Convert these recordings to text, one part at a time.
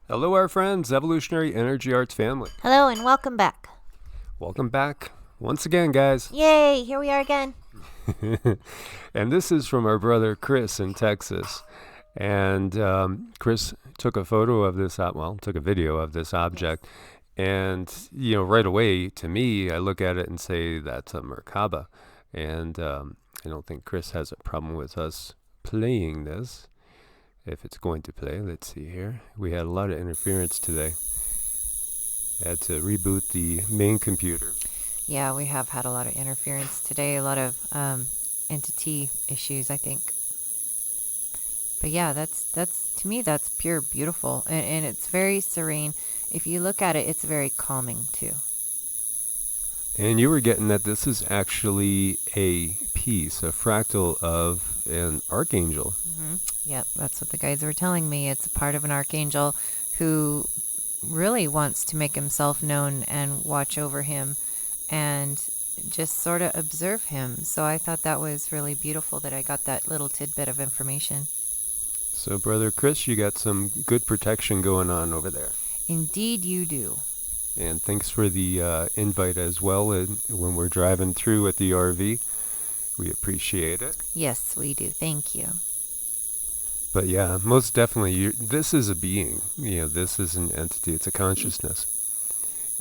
Hello, our friends, Evolutionary Energy Arts family. Hello and welcome back. Welcome back once again, guys. Yay, here we are again. And this is from our brother Chris in Texas. And Chris took a photo of this, took a video of this object. And, right away, to me, I look at it and say that's a Merkaba. And I don't think Chris has a problem with us playing this. If it's going to play, let's see here. We had a lot of interference today. Had to reboot the main computer. Yeah, we have had a lot of interference today, a lot of entity issues, I think. But yeah, that's to me, that's pure beautiful. And it's very serene. If you look at it, it's very calming too. And you were getting that this is actually a piece, a fractal of an archangel. Mm-hmm. Yep, that's what the guys were telling me. It's a part of an archangel who really wants to make himself known and watch over him and just sort of observe him. So I thought that was really beautiful that I got that little tidbit of information. So, Brother Chris, you got some good protection going on over there. Indeed you do. And thanks for the invite as well when we're driving through at the RV. We appreciate it. Yes, we do. Thank you. But yeah, most definitely, this is a being. This is an entity. It's a consciousness.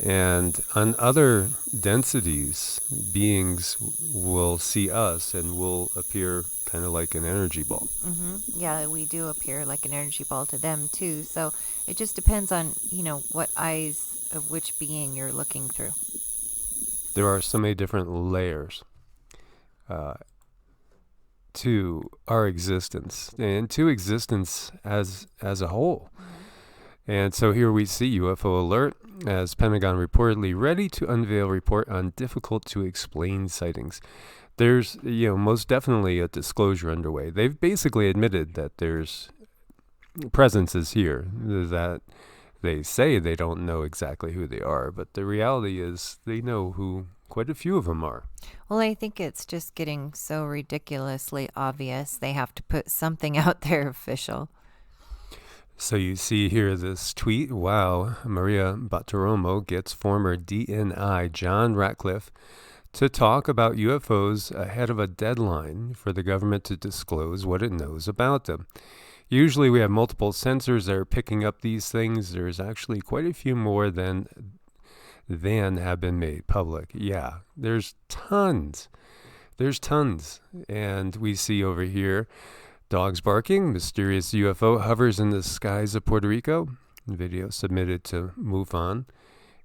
And on other densities, beings will see us and will appear kind of like an energy ball. Mm-hmm. Yeah, we do appear like an energy ball to them too. So it just depends on, what eyes of which being you're looking through. There are so many different layers to our existence and to existence as a whole. Mm-hmm. And so here we see UFO alert as Pentagon reportedly ready to unveil report on difficult to explain sightings. There's, most definitely a disclosure underway. They've basically admitted that there's presences here, that they say they don't know exactly who they are, but the reality is they know who quite a few of them are. Well, I think it's just getting so ridiculously obvious. They have to put something out there official. So you see here this tweet. Wow, Maria Bartiromo gets former DNI John Ratcliffe to talk about UFOs ahead of a deadline for the government to disclose what it knows about them. Usually we have multiple sensors that are picking up these things. There's actually quite a few more than have been made public. Yeah, there's tons. There's tons. And we see over here, dogs barking, mysterious UFO hovers in the skies of Puerto Rico. Video submitted to MUFON.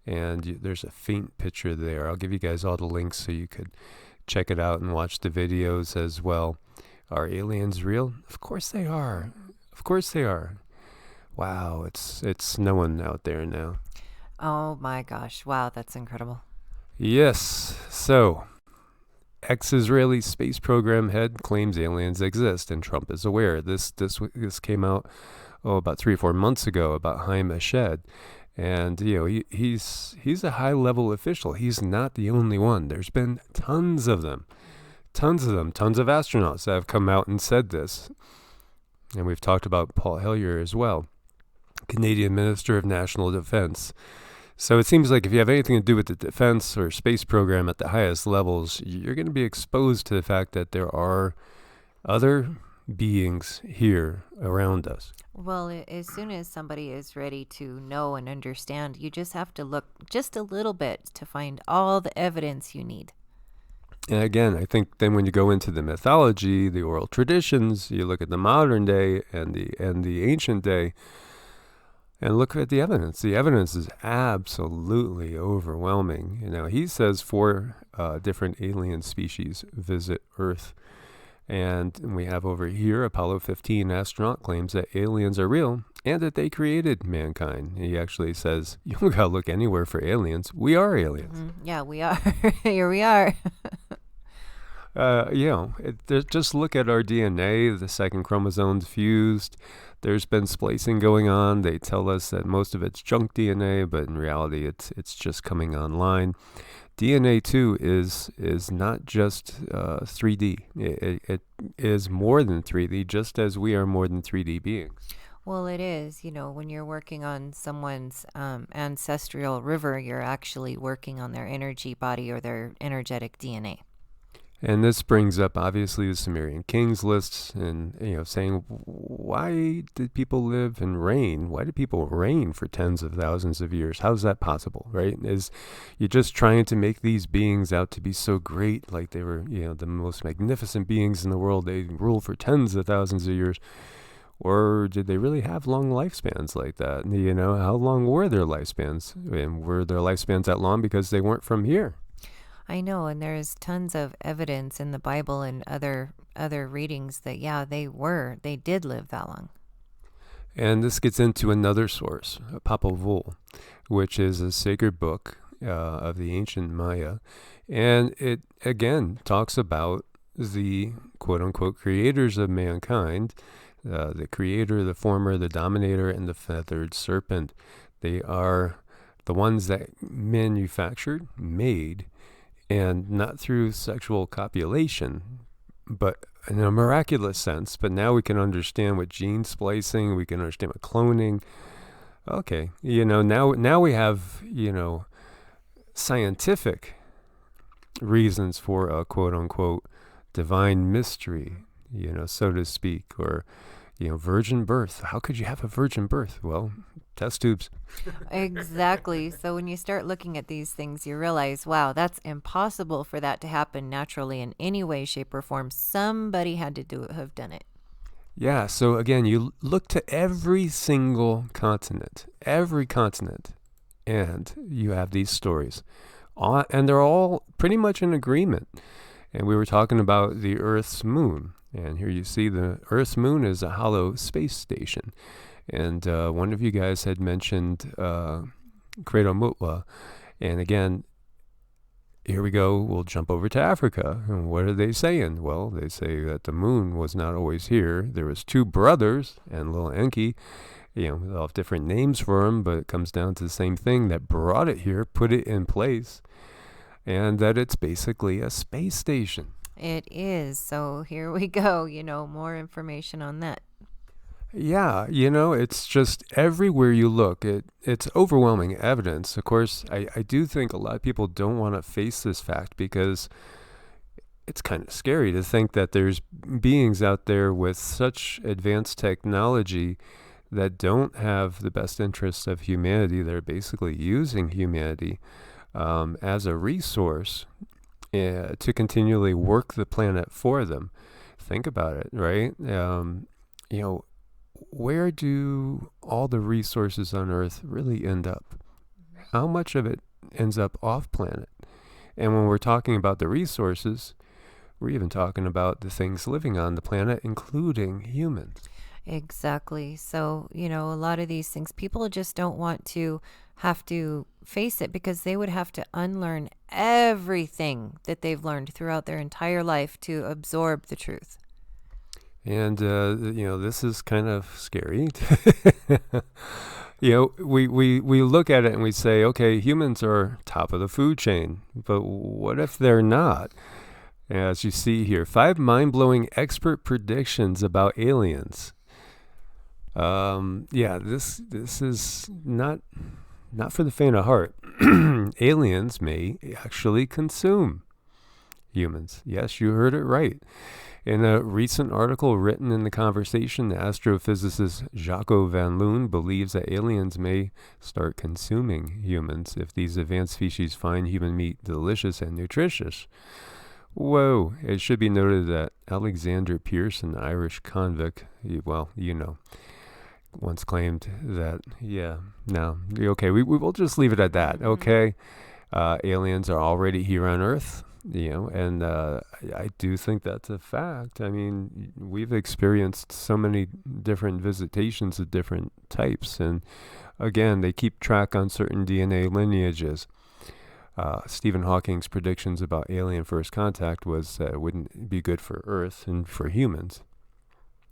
And there's a faint picture there. I'll give you guys all the links so you could check it out and watch the videos as well. Are aliens real? Of course they are. Of course they are. Wow, it's snowing out there now. Oh my gosh. Wow, that's incredible. Yes. So, ex-Israeli space program head claims aliens exist and Trump is aware. This came out about 3 or 4 months ago about Haim Eshed. And, he's a high-level official. He's not the only one. There's been tons of them. Tons of astronauts that have come out and said this. And we've talked about Paul Hellyer as well, Canadian Minister of National Defense. So it seems like if you have anything to do with the defense or space program at the highest levels, you're going to be exposed to the fact that there are other beings here around us. Well, as soon as somebody is ready to know and understand, you just have to look just a little bit to find all the evidence you need. And again, I think then when you go into the mythology, the oral traditions, you look at the modern day and the ancient day, and look at the evidence. The evidence is absolutely overwhelming. He says 4 different alien species visit Earth. And we have over here, Apollo 15 astronaut claims that aliens are real and that they created mankind. He actually says, you don't gotta look anywhere for aliens. We are aliens. Mm-hmm. Yeah, we are. Here we are. Just look at our DNA, the second chromosome's fused. There's been splicing going on. They tell us that most of it's junk DNA, but in reality, it's just coming online. DNA too is not just 3D. It is more than 3D, just as we are more than 3D beings. Well, it is. When you're working on someone's ancestral river, you're actually working on their energy body or their energetic DNA. And this brings up obviously the Sumerian kings lists, and saying, why did people live and reign? Why did people reign for tens of thousands of years? How's that possible, right? Is you're just trying to make these beings out to be so great, like they were, the most magnificent beings in the world. They ruled for tens of thousands of years. Or did they really have long lifespans like that? How long were their lifespans? And were their lifespans that long because they weren't from here? I know, and there's tons of evidence in the Bible and other readings that they did live that long. And this gets into another source, Popol Vuh, which is a sacred book of the ancient Maya, and it again talks about the quote-unquote creators of mankind, the creator, the former, the dominator, and the feathered serpent. They are the ones that manufactured, made, and not through sexual copulation, but in a miraculous sense. But now we can understand what gene splicing, we can understand what cloning. Okay, now we have, scientific reasons for a quote-unquote divine mystery, so to speak, or, virgin birth. How could you have a virgin birth? Well, test tubes. Exactly. So when you start looking at these things, you realize, wow, that's impossible for that to happen naturally in any way, shape, or form. Somebody had to have done it. Yeah, so again, you look to every single continent, and you have these stories. And they're all pretty much in agreement. And we were talking about the Earth's moon. And here you see the Earth's moon is a hollow space station. And one of you guys had mentioned Credo Mutwa. And again, here we go, we'll jump over to Africa. And what are they saying? Well, they say that the moon was not always here. There was two brothers and little Enki. They'll have different names for them, but it comes down to the same thing, that brought it here, put it in place, and that it's basically a space station. It is. So here we go, more information on that. Yeah, it's just everywhere you look, it's overwhelming evidence. Of course, I do think a lot of people don't want to face this fact because it's kind of scary to think that there's beings out there with such advanced technology that don't have the best interests of humanity. They're basically using humanity as a resource to continually work the planet for them. Think about it, right? Where do all the resources on Earth really end up? How much of it ends up off planet? And when we're talking about the resources, we're even talking about the things living on the planet, including humans. Exactly. So, a lot of these things, people just don't want to have to face it because they would have to unlearn everything that they've learned throughout their entire life to absorb the truth. And, this is kind of scary. We look at it and we say, okay, humans are top of the food chain, but what if they're not? As you see here, 5 mind-blowing expert predictions about aliens. This is not for the faint of heart. Aliens may actually consume humans. Yes, you heard it right. In a recent article written in The Conversation, the astrophysicist Jacques Van Loon believes that aliens may start consuming humans if these advanced species find human meat delicious and nutritious. Whoa, it should be noted that Alexander Pierce, an Irish convict, once claimed that, we will just leave it at that, okay? Aliens are already here on Earth, and I do think that's a fact. I mean, we've experienced so many different visitations of different types, and again, they keep track on certain DNA lineages. Stephen Hawking's predictions about alien first contact was that it wouldn't be good for Earth and for humans.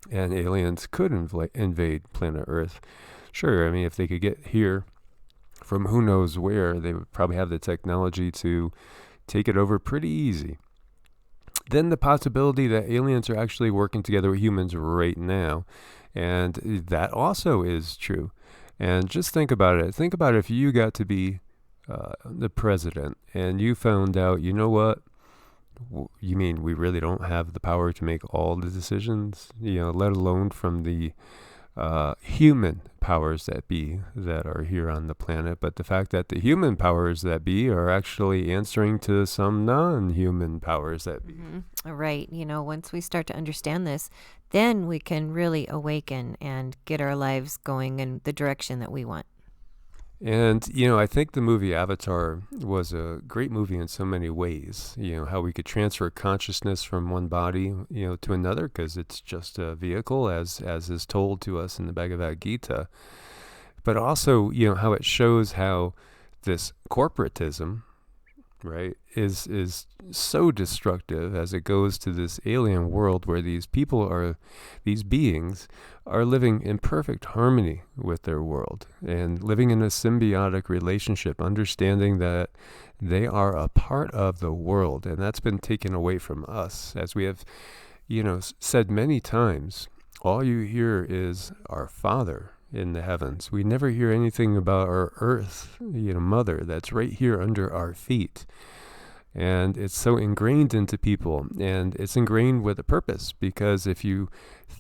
And aliens could invade planet Earth. Sure, I mean, if they could get here from who knows where, they would probably have the technology to take it over pretty easy. Then the possibility that aliens are actually working together with humans right now, And that also is true. And just think about it. Think about if you got to be the president and you found out, you know what? You mean we really don't have the power to make all the decisions, let alone from the human powers that be that are here on the planet, but the fact that the human powers that be are actually answering to some non-human powers that be. Mm-hmm. Right. Once we start to understand this, then we can really awaken and get our lives going in the direction that we want. And, I think the movie Avatar was a great movie in so many ways. How we could transfer consciousness from one body, to another, because it's just a vehicle, as is told to us in the Bhagavad Gita. But also, how it shows how this corporatism, right, is so destructive as it goes to this alien world where these beings are living in perfect harmony with their world and living in a symbiotic relationship, understanding that they are a part of the world, and that's been taken away from us. As we have, said many times, all you hear is our Father in the heavens. We never hear anything about our earth, mother that's right here under our feet. And it's so ingrained into people, and it's ingrained with a purpose, because if you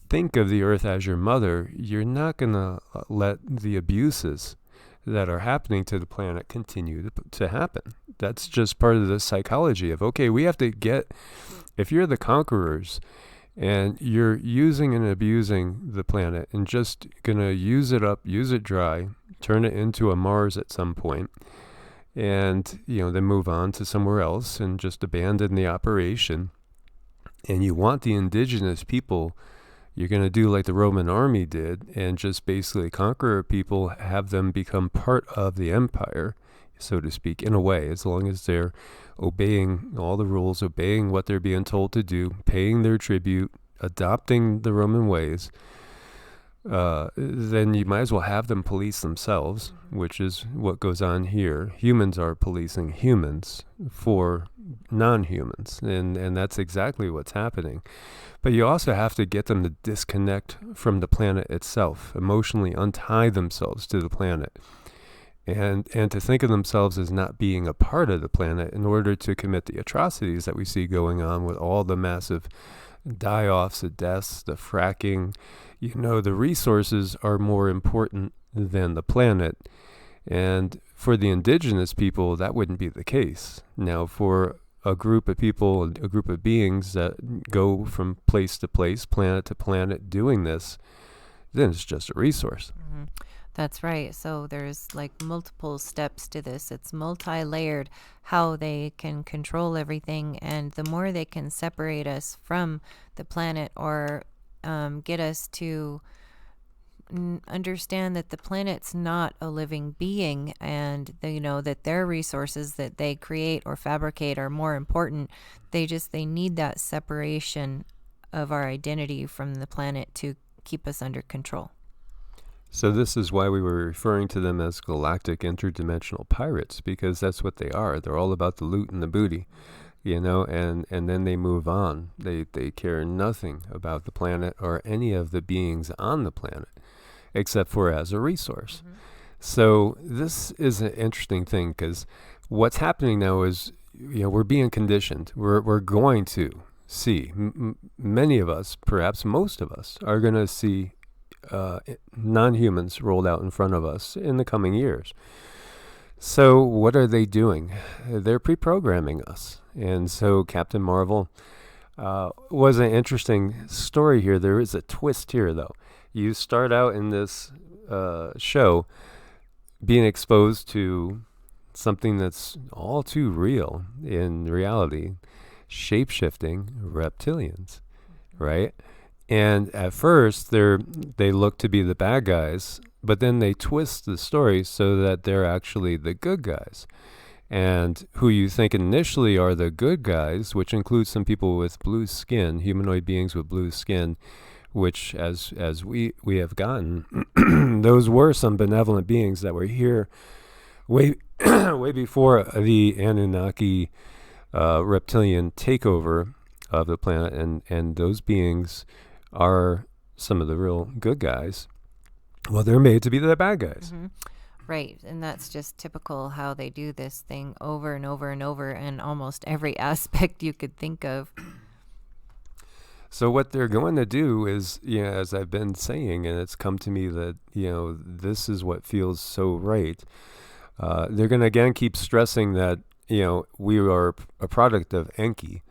think of the earth as your mother, you're not going to let the abuses that are happening to the planet continue to happen. That's just part of the psychology of, okay, we have to if you're the conquerors and you're using and abusing the planet and just going to use it up, use it dry, turn it into a Mars at some point, and then move on to somewhere else and just abandon the operation, and you want the indigenous people, you're going to do like the Roman army did and just basically conquer people, have them become part of the empire, so to speak, in a way, as long as they're obeying all the rules, obeying what they're being told to do, paying their tribute, adopting the Roman ways. Then you might as well have them police themselves, which is what goes on here. Humans are policing humans for non-humans, and that's exactly what's happening. But you also have to get them to disconnect from the planet itself, emotionally untie themselves to the planet, and to think of themselves as not being a part of the planet in order to commit the atrocities that we see going on with all the massive die-offs, the deaths, the fracking. The resources are more important than the planet. And for the indigenous people, that wouldn't be the case. Now, for a group of people, a group of beings that go from place to place, planet to planet doing this, then it's just a resource. Mm-hmm. That's right. So there's like multiple steps to this. It's multi-layered how they can control everything. And the more they can separate us from the planet or get us to understand that the planet's not a living being, and that their resources that they create or fabricate are more important. They need that separation of our identity from the planet to keep us under control. So this is why we were referring to them as galactic interdimensional pirates, because that's what they are. They're all about the loot and the booty, and then they move on. They care nothing about the planet or any of the beings on the planet, except for as a resource. Mm-hmm. So this is an interesting thing, because what's happening now is, we're being conditioned. We're going to see, many of us, perhaps most of us, are going to see non-humans rolled out in front of us in the coming years. So what are they doing? They're pre-programming us. And so Captain Marvel was an interesting story here. There is a twist here, though. You start out in this show being exposed to something that's all too real in reality, shape-shifting reptilians, right? And at first, they look to be the bad guys, but then they twist the story so that they're actually the good guys. And who you think initially are the good guys, which includes some people with blue skin, humanoid beings with blue skin, which as we have gotten, those were some benevolent beings that were here way before the Anunnaki reptilian takeover of the planet, and those beings are some of the real good guys, well, they're made to be the bad guys. Mm-hmm. Right. And that's just typical how they do this thing over and over and over in almost every aspect you could think of. So what they're going to do is, as I've been saying, and it's come to me that, this is what feels so right. They're going to again keep stressing that, we are a product of Enki.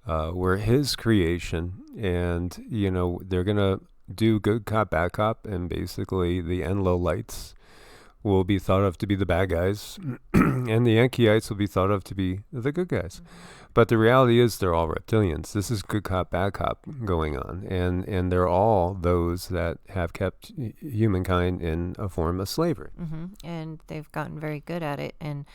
We're his creation, and, they're going to do good cop, bad cop, and basically the Enlo lights will be thought of to be the bad guys, and the Enkyites will be thought of to be the good guys. But the reality is they're all reptilians. This is good cop, bad cop going on, and they're all those that have kept humankind in a form of slavery. Mm-hmm. And they've gotten very good at it. And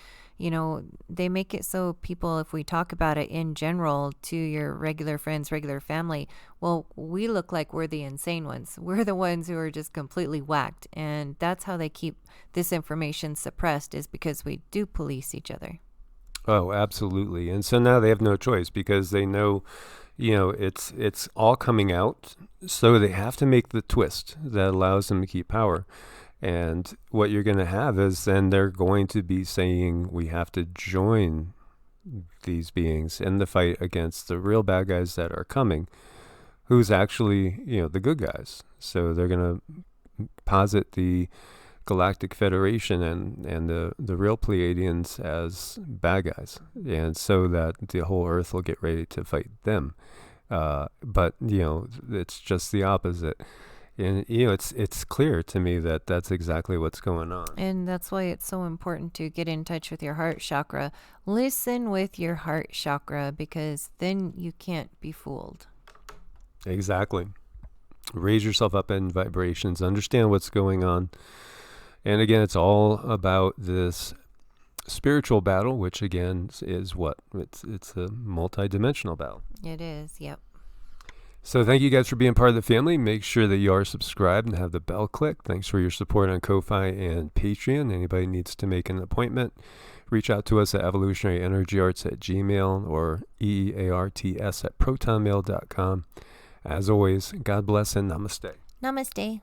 they make it so people, if we talk about it in general to your regular friends, regular family, well, we look like we're the insane ones. We're the ones who are just completely whacked. And that's how they keep this information suppressed, is because we do police each other. Oh, absolutely. And so now they have no choice, because they know, it's all coming out. So they have to make the twist that allows them to keep power. And what you're going to have is then they're going to be saying we have to join these beings in the fight against the real bad guys that are coming, who's actually, the good guys. So they're going to posit the Galactic Federation and the real Pleiadians as bad guys, and so that the whole Earth will get ready to fight them. But it's just the opposite. And, it's clear to me that that's exactly what's going on. And that's why it's so important to get in touch with your heart chakra. Listen with your heart chakra, because then you can't be fooled. Exactly. Raise yourself up in vibrations. Understand what's going on. And again, it's all about this spiritual battle, which again is what? It's a multi-dimensional battle. It is, yep. So thank you guys for being part of the family. Make sure that you are subscribed and have the bell clicked. Thanks for your support on Ko-Fi and Patreon. Anybody needs to make an appointment, reach out to us at evolutionaryenergyarts@gmail or EEARTS@protonmail.com. As always, God bless and namaste. Namaste.